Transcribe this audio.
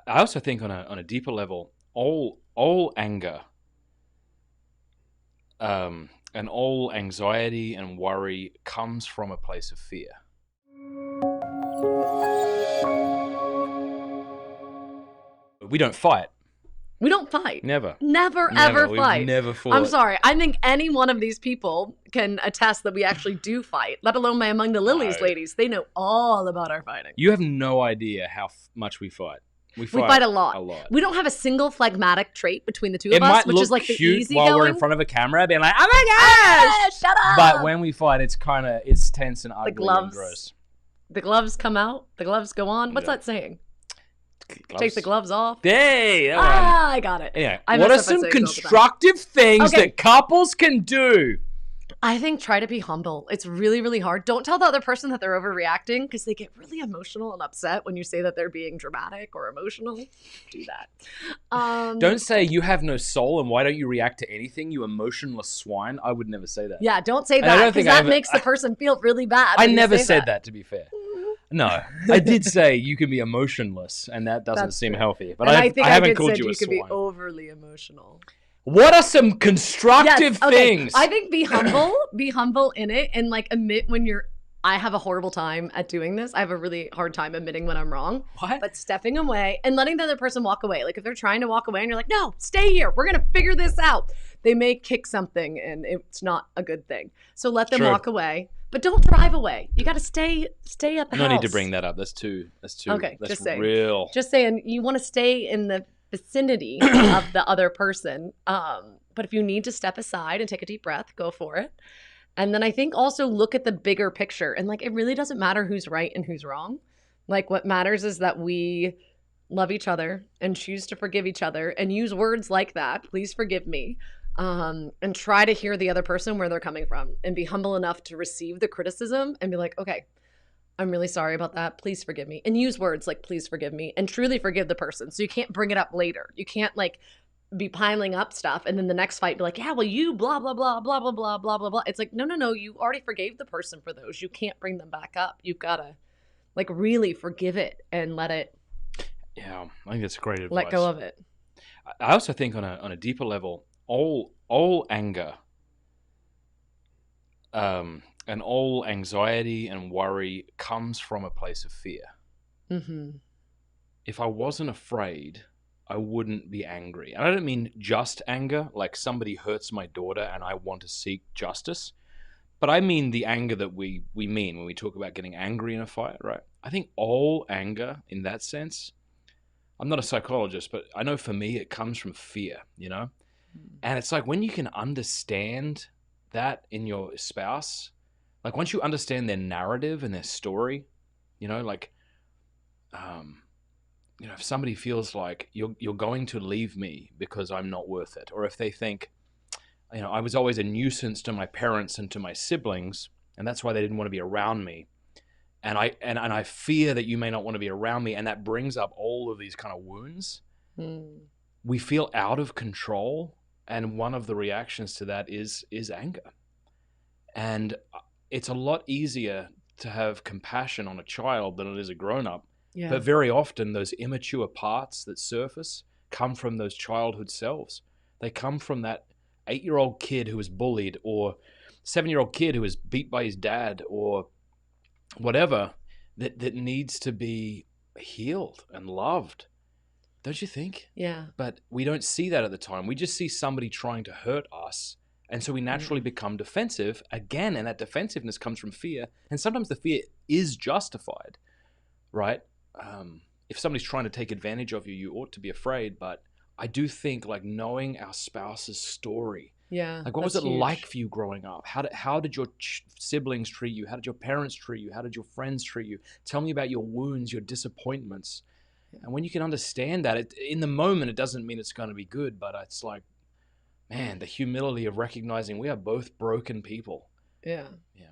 I also think on a deeper level, all anger, and all anxiety and worry comes from a place of fear. We don't fight. We don't fight. Never. Never, ever We've fight. never fought. I'm sorry. I think any one of these people can attest that we actually do fight, let alone my Among the Lilies ladies. They know all about our fighting. You have no idea how much we fight. We fight a lot. A lot. We don't have a single phlegmatic trait between the two of us, which is like the easy going. While we're in front of a camera, being like, "Oh my gosh, shut up!" But when we fight, it's tense and ugly and gross. The gloves come out. The gloves go on. What's that saying? Gloves. Take the gloves off. Hey, I got it. Yeah. What are some constructive things that couples can do? I think try to be humble. It's really, really hard. Don't tell the other person that they're overreacting because they get really emotional and upset when you say that they're being dramatic or emotional. Do that. Don't say you have no soul and why don't you react to anything, you emotionless swine. I would never say that. Yeah, don't say that because that makes the person feel really bad. I never said that, to be fair. No, I did say you can be emotionless, and that doesn't seem healthy. But I haven't called you a swine. You can be overly emotional. What are some constructive things? I think be humble in it, and like admit when I have a horrible time at doing this. I have a really hard time admitting when I'm wrong. What? But stepping away and letting the other person walk away. Like if they're trying to walk away and you're like, no, stay here. We're going to figure this out. They may kick something and it's not a good thing. So let them walk away. But don't drive away. You got to stay at the house. No need to bring that up. That's too. Okay, that's just saying. Real. Just saying you want to stay in the vicinity of the other person. But if you need to step aside and take a deep breath, go for it. And then I think also look at the bigger picture. And like, it really doesn't matter who's right and who's wrong. Like what matters is that we love each other and choose to forgive each other and use words like that. Please forgive me. And try to hear the other person where they're coming from and be humble enough to receive the criticism and be like, okay, I'm really sorry about that. Please forgive me. And use words like, please forgive me, and truly forgive the person. So you can't bring it up later. You can't like be piling up stuff and then the next fight be like, yeah, well, you blah, blah, blah, blah, blah, blah, blah, blah, blah. It's like, no, you already forgave the person for those. You can't bring them back up. You've got to like really forgive it and let it. Yeah, I think that's great advice. Let go of it. I also think on a deeper level, all anger, and all anxiety and worry comes from a place of fear. Mm-hmm. If I wasn't afraid, I wouldn't be angry. And I don't mean just anger, like somebody hurts my daughter and I want to seek justice. But I mean the anger that we mean when we talk about getting angry in a fight, right? I think all anger in that sense, I'm not a psychologist, but I know for me it comes from fear, you know? And it's like when you can understand that in your spouse, like once you understand their narrative and their story, you know, like, you know, if somebody feels like you're going to leave me because I'm not worth it, or if they think, you know, I was always a nuisance to my parents and to my siblings, and that's why they didn't want to be around me, and I fear that you may not want to be around me, and that brings up all of these kind of wounds. We feel out of control, and one of the reactions to that is anger, and it's a lot easier to have compassion on a child than it is a grown-up. Yeah. But very often those immature parts that surface come from those childhood selves. They come from that 8-year-old kid who was bullied, or 7-year-old kid who was beat by his dad, or whatever, that needs to be healed and loved. Don't you think? Yeah. But we don't see that at the time. We just see somebody trying to hurt us. And so we naturally become defensive again. And that defensiveness comes from fear. And sometimes the fear is justified, right? If somebody's trying to take advantage of you, you ought to be afraid. But I do think like knowing our spouse's story. Yeah. Like what was it like for you growing up? How did your siblings treat you? How did your parents treat you? How did your friends treat you? Tell me about your wounds, your disappointments. And when you can understand that, in the moment, it doesn't mean it's going to be good, but it's like, man, the humility of recognizing we are both broken people. Yeah. Yeah.